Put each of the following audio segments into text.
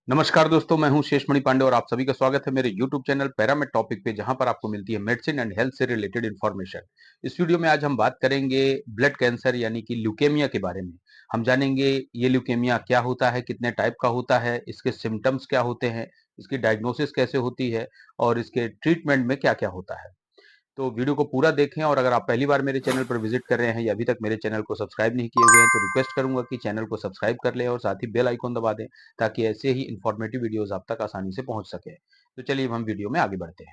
नमस्कार दोस्तों, मैं हूं शेषमणि पांडे और आप सभी का स्वागत है मेरे YouTube चैनल पैरामेड टॉपिक पे, जहां पर आपको मिलती है मेडिसिन एंड हेल्थ से रिलेटेड इन्फॉर्मेशन। इस वीडियो में आज हम बात करेंगे ब्लड कैंसर यानी कि ल्यूकेमिया के बारे में। हम जानेंगे ये ल्यूकेमिया क्या होता है, कितने टाइप का होता है, इसके सिम्टम्स क्या होते हैं, इसकी डायग्नोसिस कैसे होती है और इसके ट्रीटमेंट में क्या क्या होता है। तो वीडियो को पूरा देखें और अगर आप पहली बार मेरे चैनल पर विजिट कर रहे हैं या अभी तक मेरे चैनल को सब्सक्राइब नहीं किए हुए हैं तो रिक्वेस्ट करूंगा कि चैनल को सब्सक्राइब कर लें और साथ ही बेल आइकन दबा दें ताकि ऐसे ही इंफॉर्मेटिव वीडियोस आप तक आसानी से पहुंच सके। तो चलिए अब हम वीडियो में आगे बढ़ते हैं।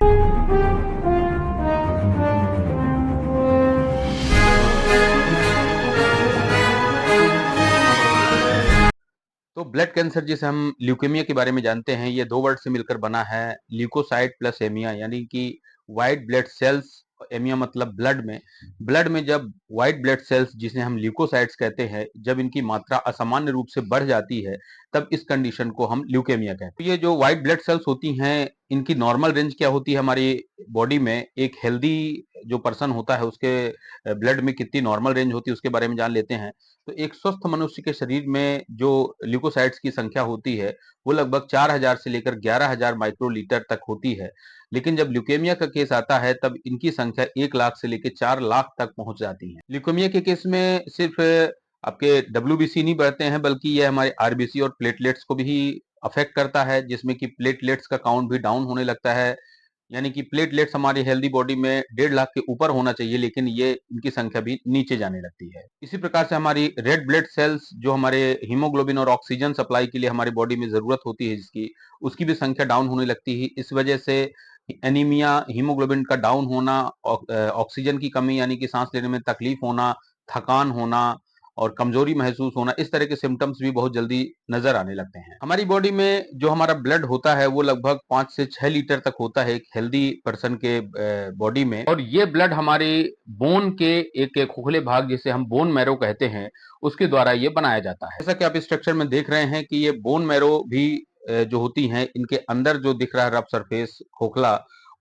तो ब्लड कैंसर जिसे हम ल्यूकेमिया के बारे में जानते हैं, ये दो वर्ड से मिलकर बना है, ल्यूकोसाइट प्लस एमिया, यानी कि व्हाइट ब्लड सेल्स। एमिया मतलब ब्लड में जब व्हाइट ब्लड सेल्स जिसे हम ल्यूकोसाइट्स कहते हैं, जब इनकी मात्रा असामान्य रूप से बढ़ जाती है, तब इस कंडीशन को हम ल्यूकेमिया कहते हैं। तो ये जो व्हाइट ब्लड सेल्स होती हैं, इनकी नॉर्मल रेंज क्या होती है हमारी बॉडी में? एक हेल्दी जो पर्सन होता है उसके ब्लड में कितनी नॉर्मल रेंज होती है उसके बारे में जान लेते हैं। तो एक स्वस्थ मनुष्य के शरीर में जो ल्यूकोसाइट्स की संख्या होती है, वो लगभग 4000 से लेकर 11000 माइक्रोलीटर तक होती है। लेकिन जब ल्यूकेमिया का केस आता है, तब इनकी संख्या 1 लाख से लेकर 4 लाख तक पहुंच जाती है। ल्यूकेमिया के केस में सिर्फ आपके डब्ल्यूबीसी नहीं बढ़ते हैं, बल्कि ये हमारे आरबीसी और प्लेटलेट्स को भी अफेक्ट करता है, जिसमें कि प्लेटलेट्स का काउंट भी डाउन होने लगता है। यानी कि प्लेटलेट्स हमारी हेल्दी बॉडी में 1.5 लाख के ऊपर होना चाहिए, लेकिन ये इनकी संख्या भी नीचे जाने लगती है। इसी प्रकार से हमारी रेड ब्लड सेल्स जो हमारे हीमोग्लोबिन और ऑक्सीजन सप्लाई के लिए हमारी बॉडी में जरूरत होती है जिसकी, उसकी भी संख्या डाउन होने लगती है। इस वजह से एनीमिया, हीमोग्लोबिन का डाउन होना, ऑक्सीजन की कमी यानी कि सांस लेने में तकलीफ होना, थकान होना और कमजोरी महसूस होना, इस तरह के सिम्टम्स भी बहुत जल्दी नजर आने लगते हैं। हमारी बॉडी में जो हमारा ब्लड होता है वो लगभग 5 से 6 लीटर तक होता है एक हेल्दी पर्सन के बॉडी में, और ये ब्लड हमारे बोन के एक खोखले भाग जिसे हम बोन मैरो कहते हैं, उसके द्वारा ये बनाया जाता है। जैसा कि आप इस स्ट्रक्चर में देख रहे हैं कि ये बोन मैरो भी जो होती हैं, इनके अंदर जो दिख रहा है रफ सरफेस खोखला,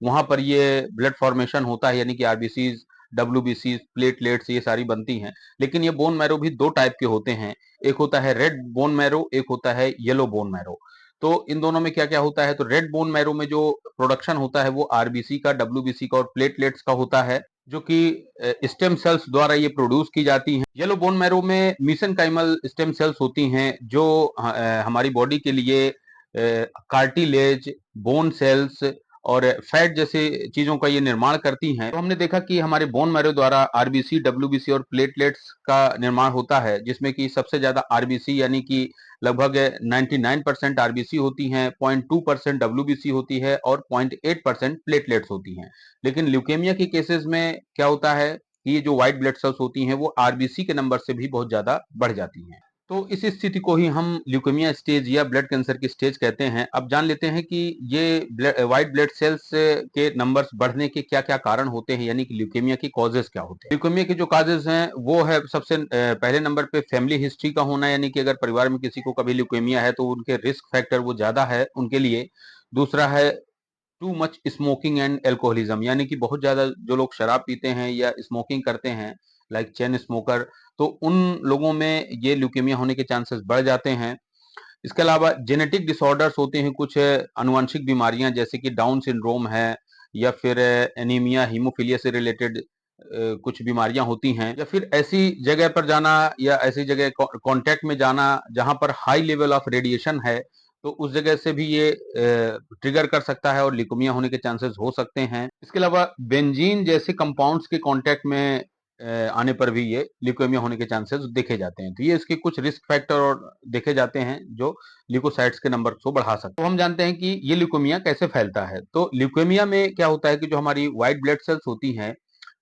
वहां पर ये ब्लड फॉर्मेशन होता है, यानी कि आरबीसीज, डब्ल्यूबीसी, प्लेटलेट्स ये सारी बनती हैं। लेकिन ये बोन मैरो भी दो टाइप के होते हैं, एक होता है रेड बोन मैरो, एक होता है येलो बोन मैरो। तो इन दोनों में क्या क्या होता है? तो रेड बोन मैरो में जो प्रोडक्शन होता है वो आरबीसी का, डब्ल्यूबीसी का और प्लेटलेट्स का होता है, जो कि स्टेम सेल्स द्वारा ये प्रोड्यूस की जाती हैं। येलो बोन मैरो में मीसेनकाइमल स्टेम सेल्स होती हैं जो हमारी बॉडी के लिए कार्टिलेज, बोन सेल्स और फैट जैसे चीजों का ये निर्माण करती हैं। तो हमने देखा कि हमारे बोन मैरो द्वारा आरबीसी, डब्ल्यूबीसी और प्लेटलेट्स का निर्माण होता है, जिसमें कि सबसे ज्यादा आरबीसी यानी कि लगभग 99% आरबीसी होती हैं, 0.2% डब्ल्यूबीसी होती है और 0.8% प्लेटलेट्स होती हैं। लेकिन ल्यूकेमिया के केसेस में क्या होता है कि ये जो व्हाइट ब्लड सेल्स होती हैं वो आरबीसी के नंबर से भी बहुत ज्यादा बढ़ जाती हैं। तो इस स्थिति को ही हम ल्यूकेमिया स्टेज या ब्लड कैंसर की स्टेज कहते हैं। अब जान लेते हैं कि ये व्हाइट ब्लड सेल्स के नंबर्स बढ़ने के क्या क्या कारण होते हैं, यानी कि ल्यूकेमिया की कॉजेज क्या होते हैं। ल्यूकेमिया के जो कॉजेज हैं वो है सबसे पहले नंबर पे फैमिली हिस्ट्री का होना, यानी कि अगर परिवार में किसी को कभी ल्यूकेमिया है तो उनके रिस्क फैक्टर वो ज्यादा है उनके लिए। दूसरा है too much smoking and alcoholism, यानी कि बहुत ज्यादा जो लोग शराब पीते हैं या स्मोकिंग करते हैं, लाइक चेन स्मोकर, तो उन लोगों में ये ल्यूकेमिया होने के चांसेस बढ़ जाते हैं। इसके अलावा जेनेटिक डिसऑर्डर्स होते हैं, कुछ आनुवंशिक बीमारियां जैसे कि डाउन सिंड्रोम है, या फिर एनीमिया, हीमोफीलिया से रिलेटेड कुछ बीमारियां होती हैं, या फिर ऐसी जगह पर जाना या ऐसी जगह कांटेक्ट में जाना जहां पर हाई लेवल ऑफ रेडिएशन है, तो उस जगह से भी ये ट्रिगर कर सकता है और ल्यूकेमिया होने के चांसेस हो सकते हैं। इसके अलावा बेंजीन जैसे कंपाउंड्स के कांटेक्ट में आने पर भी ये ल्यूकेमिया होने के चांसेस देखे जाते हैं। तो ये इसके कुछ रिस्क फैक्टर और देखे जाते हैं जो ल्यूकोसाइट्स के नंबर को बढ़ा सकते हैं। तो हम जानते हैं कि ये ल्यूकेमिया कैसे फैलता है। तो ल्यूकेमिया में क्या होता है कि जो हमारी व्हाइट ब्लड सेल्स होती हैं,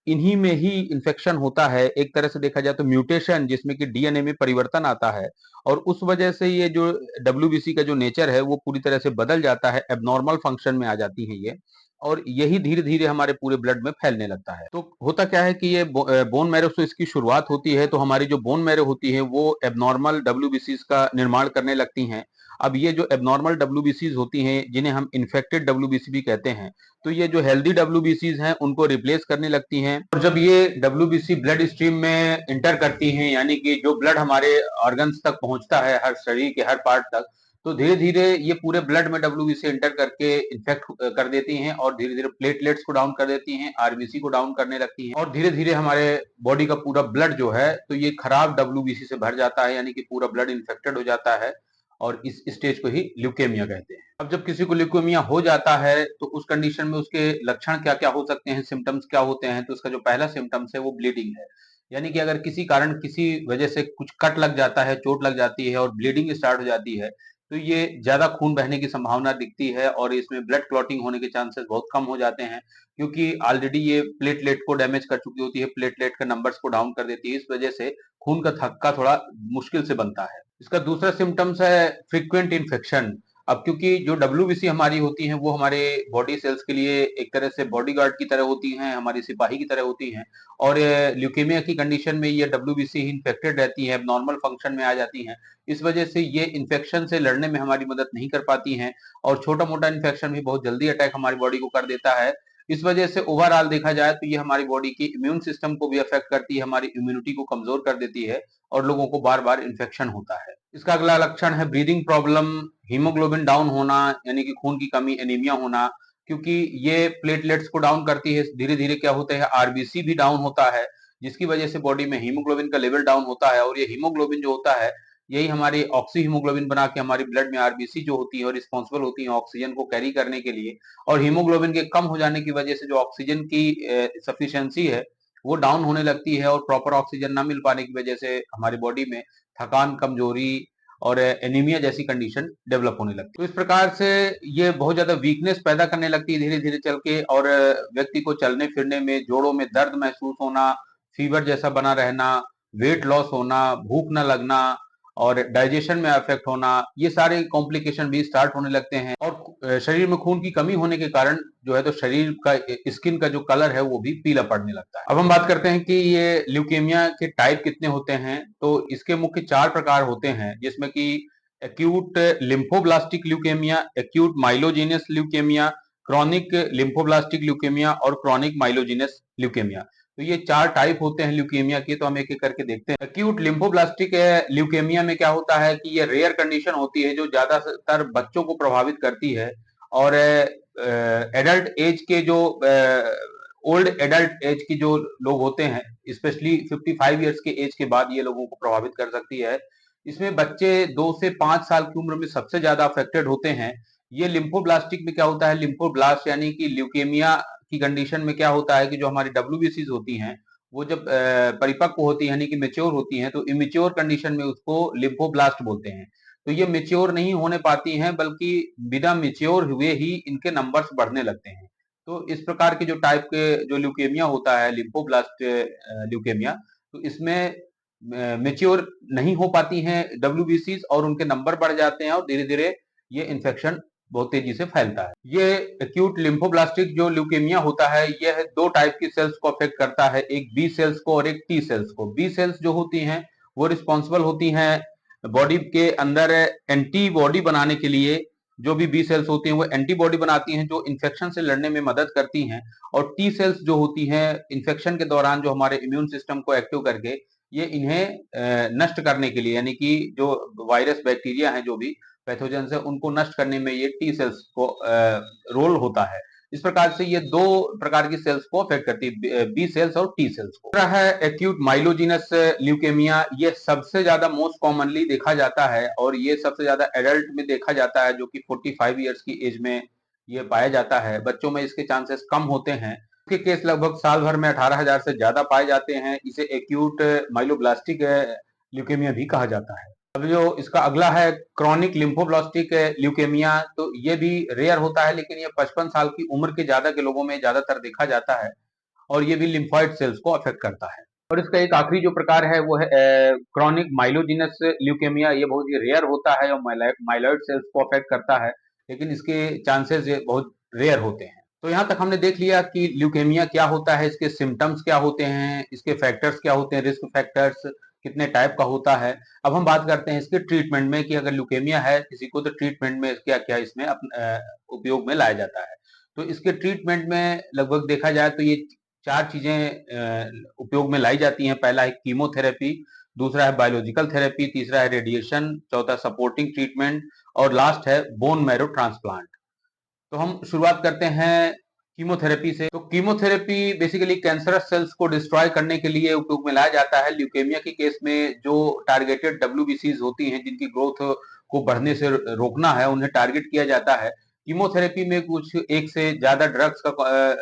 इन्हीं में ही इन्फेक्शन होता है, एक तरह से देखा जाए तो म्यूटेशन, जिसमें कि डीएनए में परिवर्तन आता है, और उस वजह से ये जो डब्ल्यूबीसी का जो नेचर है वो पूरी तरह से बदल जाता है, एबनॉर्मल फंक्शन में आ जाती है ये, और यही धीरे धीरे हमारे पूरे ब्लड में फैलने लगता है। तो होता क्या है कि ये बोन मैरो से इसकी शुरुआत होती है, तो हमारी जो बोन मैरो होती है वो एबनॉर्मल डब्ल्यूबीसी का निर्माण करने लगती हैं। अब ये जो एबनॉर्मल डब्ल्यूबीसीज होती हैं, जिन्हें हम इन्फेक्टेड डब्ल्यूबीसी भी कहते हैं, तो ये जो हेल्दी डब्ल्यूबीसीज हैं उनको रिप्लेस करने लगती हैं, और जब ये डब्ल्यूबीसी ब्लड स्ट्रीम में इंटर करती हैं, यानी कि जो ब्लड हमारे ऑर्गन्स तक पहुंचता है, हर शरीर के हर पार्ट तक, तो धीरे-धीरे ये पूरे ब्लड में डब्ल्यूबीसी एंटर करके इन्फेक्ट कर देती हैं और धीरे-धीरे प्लेटलेट्स को डाउन कर देती हैं, आरबीसी को डाउन करने लगती हैं और धीरे-धीरे हमारे बॉडी का पूरा ब्लड जो है तो ये खराब डब्ल्यूबीसी से भर जाता है, यानी कि पूरा ब्लड इन्फेक्टेड हो जाता है और इस स्टेज को ही ल्यूकेमिया कहते हैं। अब जब किसी को ल्यूकेमिया हो जाता है तो उस कंडीशन में उसके लक्षण क्या-क्या हो सकते हैं, सिम्पटम्स क्या होते हैं, तो उसका जो पहला सिम्पटम्स है वो ब्लीडिंग है। यानी कि अगर किसी कारण किसी वजह से कुछ कट लग जाता है, चोट लग जाती है और ब्लीडिंग स्टार्ट हो जाती है, तो ये ज़्यादा खून बहने की संभावना दिखती है और इसमें ब्लड क्लॉटिंग होने के चांसेस बहुत कम हो जाते हैं, क्योंकि ऑलरेडी ये प्लेटलेट को डैमेज कर चुकी होती है, प्लेटलेट के नंबर्स को डाउन कर देती है, इस वजह से खून का थक्का थोड़ा मुश्किल से बनता है। इसका दूसरा सिम्पटम्स है फ्रीक्वेंट इन्फेक्शन। अब क्योंकि जो डब्ल्यूबीसी हमारी होती हैं, वो हमारे बॉडी सेल्स के लिए एक तरह से बॉडीगार्ड की तरह होती हैं, हमारी सिपाही की तरह होती हैं और ल्यूकेमिया की कंडीशन में ये डब्ल्यूबीसी इन्फेक्टेड रहती है, नॉर्मल फंक्शन में आ जाती हैं। इस वजह से ये इन्फेक्शन से लड़ने में हमारी मदद नहीं कर पाती हैं और छोटा-मोटा इन्फेक्शन भी बहुत जल्दी अटैक हमारी बॉडी को कर देता है। इस वजह से ओवरऑल देखा जाए तो ये हमारी बॉडी की इम्यून सिस्टम को भी अफेक्ट करती है, हमारी इम्यूनिटी को कमजोर कर देती है और लोगों को बार-बार इन्फेक्शन होता है। इसका अगला लक्षण है ब्रीदिंग प्रॉब्लम, हीमोग्लोबिन डाउन होना यानी कि खून की कमी, एनीमिया होना, क्योंकि ये प्लेटलेट्स को डाउन करती है। धीरे-धीरे क्या होता है, आरबीसी भी डाउन होता है, जिसकी वजह से बॉडी में हीमोग्लोबिन का लेवल डाउन होता है और ये हीमोग्लोबिन जो होता है, यही हमारी ऑक्सी हीमोग्लोबिन बना के हमारी ब्लड में आरबीसी जो होती है और रिस्पॉन्सिबल होती है ऑक्सीजन को कैरी करने के लिए और हीमोग्लोबिन के कम हो जाने की वजह से जो ऑक्सीजन की सफिशिएंसी है, वो डाउन होने लगती है और प्रॉपर ऑक्सीजन ना मिल पाने की वजह से हमारी बॉडी में थकान, कमजोरी और एनीमिया जैसी कंडीशन डेवलप होने लगती है। तो इस प्रकार से ये बहुत ज्यादा वीकनेस पैदा करने लगती है धीरे-धीरे चल के और व्यक्ति को चलने-फिरने में, जोड़ों में दर्द महसूस होना, फीवर जैसा बना रहना, वेट लॉस होना, भूख न लगना और डाइजेशन में अफेक्ट होना, ये सारे कॉम्प्लिकेशन भी स्टार्ट होने लगते हैं और शरीर में खून की कमी होने के कारण जो है तो शरीर का स्किन का जो कलर है वो भी पीला पड़ने लगता है। अब हम बात करते हैं कि ये ल्यूकेमिया के टाइप कितने होते हैं, तो इसके मुख्य 4 प्रकार होते हैं, जिसमें कि acute lymphoblastic leukaemia, acute myelogenous leukaemia, chronic lymphoblastic leukaemia और क्रॉनिक माइलोजेनस ल्यूकेमिया। तो ये 4 टाइप होते हैं ल्यूकेमिया के, तो हम एक-एक करके देखते हैं। एक्यूट लिम्फोब्लास्टिक ल्यूकेमिया में क्या होता है कि ये रेयर कंडीशन होती है जो ज्यादातर बच्चों को प्रभावित करती है और एडल्ट एज के जो ओल्ड एडल्ट एज की जो लोग होते हैं, स्पेशली 55 ईयर्स के एज के बाद ये लोगों को प्रभावित कर सकती है। इसमें बच्चे 2 से 5 साल की उम्र में सबसे ज्यादा अफेक्टेड होते हैं। ये लिम्फोब्लास्टिक में क्या होता है, लिम्फोब्लास्ट यानी कि ल्यूकेमिया की कंडीशन में क्या होता है कि जो हमारी डब्ल्यूबीसीज होती हैं, वो जब परिपक्व होती है यानी कि मेच्योर होती हैं, तो इमेच्योर कंडीशन में उसको लिम्फोब्लास्ट बोलते हैं। तो ये मेच्योर नहीं होने पाती हैं, बल्कि बिना मेच्योर हुए ही इनके नंबर्स बढ़ने लगते हैं। तो इस प्रकार के जो टाइप के जो ल्यूकेमिया होता है, लिम्फोब्लास्ट ल्यूकेमिया, तो इसमें मेच्योर नहीं हो पाती हैं डब्ल्यूबीसीज और उनके नंबर बढ़ जाते हैं और धीरे-धीरे ये इन्फेक्शन बहुत तेजी से फैलता है। ये एक्यूट लिम्फोब्लास्टिक जो ल्यूकेमिया होता है, यह 2 टाइप की सेल्स को अफेक्ट करता है, एक बी सेल्स को और एक टी सेल्स को। बी सेल्स जो होती हैं, वो रिस्पॉन्सिबल होती हैं बॉडी के अंदर एंटीबॉडी बनाने के लिए। जो भी बी सेल्स होती हैं, वो एंटीबॉडी बनाती हैं जो इन्फेक्शन से लड़ने में मदद करती हैं और टी सेल्स जो होती हैं, इन्फेक्शन के दौरान जो हमारे इम्यून सिस्टम को एक्टिव करके ये इन्हें नष्ट करने के लिए, यानी कि जो वायरस, बैक्टीरिया हैं, जो भी पैथोजेंस है, उनको नष्ट करने में ये टी सेल्स को रोल होता है। इस प्रकार से ये 2 प्रकार की सेल्स को अफेक्ट करती है, बी सेल्स और टी सेल्स को। दूसरा है एक्यूट माइलोजेनस ल्यूकेमिया। ये सबसे ज्यादा मोस्ट कॉमनली देखा जाता है और ये सबसे ज्यादा एडल्ट में देखा जाता है, जो कि 45 ईयर्स की एज में ये पाया जाता है। बच्चों में इसके चांसेस कम होते हैं। के केस लगभग साल भर में 18,000 से ज्यादा पाए जाते हैं। इसे एक्यूट माइलोब्लास्टिक ल्यूकेमिया भी कहा जाता है। अब जो इसका अगला है क्रॉनिक लिम्फोब्लास्टिक ल्यूकेमिया, तो ये भी रेयर होता है, लेकिन ये 55 साल की उम्र के ज्यादा के लोगों में ज्यादातर देखा जाता है और ये भी लिम्फॉइड सेल्स को अफेक्ट करता है। और इसका एक आखिरी जो प्रकार है वो है क्रॉनिक माइलोजेनस ल्यूकेमिया। ये बहुत ही रेयर होता है और माइलॉइड सेल्स को अफेक्ट करता है, लेकिन इसके चांसेस बहुत रेयर होते हैं। तो यहाँ तक हमने देख लिया कि ल्यूकेमिया क्या होता है, इसके सिम्टम्स क्या होते हैं, इसके फैक्टर्स क्या होते हैं, रिस्क फैक्टर्स कितने टाइप का होता है। अब हम बात करते हैं इसके ट्रीटमेंट में कि अगर ल्यूकेमिया है किसी को, तो ट्रीटमेंट में क्या क्या इसमें उपयोग में लाया जाता है। तो इसके ट्रीटमेंट में लगभग देखा जाए तो ये 4 चीजें उपयोग में लाई जाती हैं। पहला है कीमोथेरेपी, दूसरा है बायोलॉजिकल थेरेपी, तीसरा है रेडिएशन, चौथा सपोर्टिंग ट्रीटमेंट और लास्ट है बोन मैरो ट्रांसप्लांट। तो हम शुरुआत करते हैं कीमोथेरेपी से। तो कीमोथेरेपी बेसिकली कैंसरस सेल्स को डिस्ट्रॉय करने के लिए उपयोग में लाया जाता है। ल्यूकेमिया के केस में जो टारगेटेड डब्ल्यूबीसीज होती हैं, जिनकी ग्रोथ को बढ़ने से रोकना है, उन्हें टारगेट किया जाता है। कीमोथेरेपी में कुछ एक से ज्यादा ड्रग्स का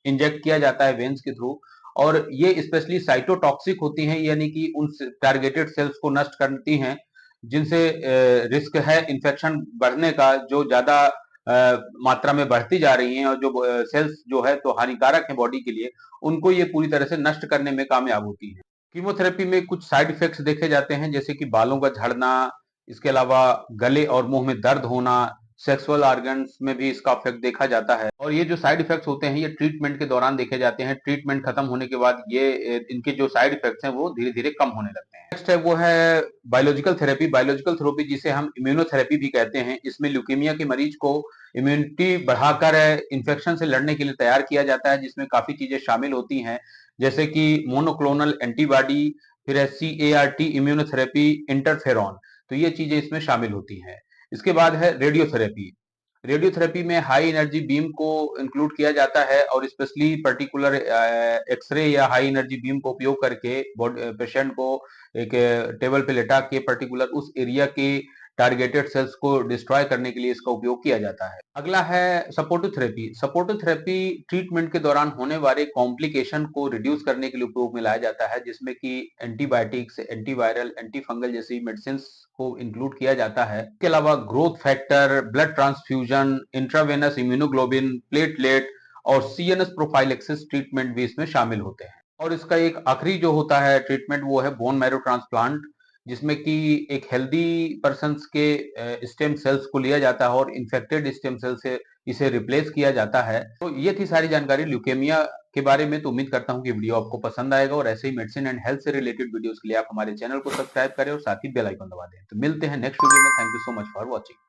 इंजेक्ट किया जाता है वेन्स के थ्रू, और ये स्पेशली साइटोटॉक्सिक होती हैं, यानी कि उन टारगेटेड सेल्स को नष्ट करती हैं जिनसे रिस्क है इन्फेक्शन बढ़ने का, जो ज्यादा मात्रा में बढ़ती जा रही हैं, और जो सेल्स जो है तो हानिकारक है बॉडी के लिए, उनको ये पूरी तरह से नष्ट करने में कामयाब होती है। कीमोथेरेपी में कुछ साइड इफेक्ट्स देखे जाते हैं, जैसे कि बालों का झड़ना, इसके अलावा गले और मुंह में दर्द होना, सेक्सुअल ऑर्गन्स में भी इसका इफेक्ट देखा जाता है। और ये जो साइड इफेक्ट्स होते हैं, ये ट्रीटमेंट के दौरान देखे जाते हैं। ट्रीटमेंट खत्म होने के बाद ये इनके जो साइड इफेक्ट्स हैं वो धीरे धीरे कम होने लगते हैं। नेक्स्ट है वो है बायोलॉजिकल थेरेपी। बायोलॉजिकल थेरेपी जिसे हम इम्यूनोथेरेपी भी कहते हैं, इसमें ल्यूकेमिया के मरीज को इम्यूनिटी बढ़ाकर इन्फेक्शन से लड़ने के लिए तैयार किया जाता है, जिसमें काफी चीजें शामिल होती हैं, जैसे कि मोनोक्लोनल एंटीबॉडी, फिर है CAR-T इम्यूनोथेरेपी, इंटरफेरॉन। तो ये चीजें इसमें शामिल होती हैं। इसके बाद है रेडियोथेरेपी। रेडियोथेरेपी में हाई एनर्जी बीम को इंक्लूड किया जाता है, और स्पेशली पर्टिकुलर एक्सरे या हाई एनर्जी बीम को उपयोग करके पेशेंट को एक टेबल पे लेटा के पर्टिकुलर उस एरिया के टारगेटेड सेल्स को डिस्ट्रॉय करने के लिए इसका उपयोग किया जाता है। अगला है supportive therapy. Supportive therapy treatment के दौरान होने वाले कॉम्प्लिकेशन को रिड्यूस करने के लिए उपयोग में लाया जाता है, जिसमें कि एंटीबायोटिक्स, एंटीवायरल, एंटीफंगल जैसी मेडिसिन को इंक्लूड किया जाता है। इसके अलावा growth factor, blood transfusion, intravenous immunoglobulin, platelet और CNS प्रोफाइलेक्सिस ट्रीटमेंट भी इसमें शामिल होते हैं। और इसका एक आखिरी जो होता है ट्रीटमेंट, वो है बोन मैरो ट्रांसप्लांट, जिसमें कि एक हेल्दी पर्सन्स के स्टेम सेल्स को लिया जाता है और इन्फेक्टेड स्टेम सेल से इसे रिप्लेस किया जाता है। तो ये थी सारी जानकारी ल्यूकेमिया के बारे में। तो उम्मीद करता हूँ कि वीडियो आपको पसंद आएगा, और ऐसे ही मेडिसिन एंड हेल्थ से रिलेटेड वीडियोस के लिए आप हमारे चैनल को सब्सक्राइब करें और साथ ही बेल आइकन दबा दें। तो मिलते हैं नेक्स्ट वीडियो में। Thank you so much for watching.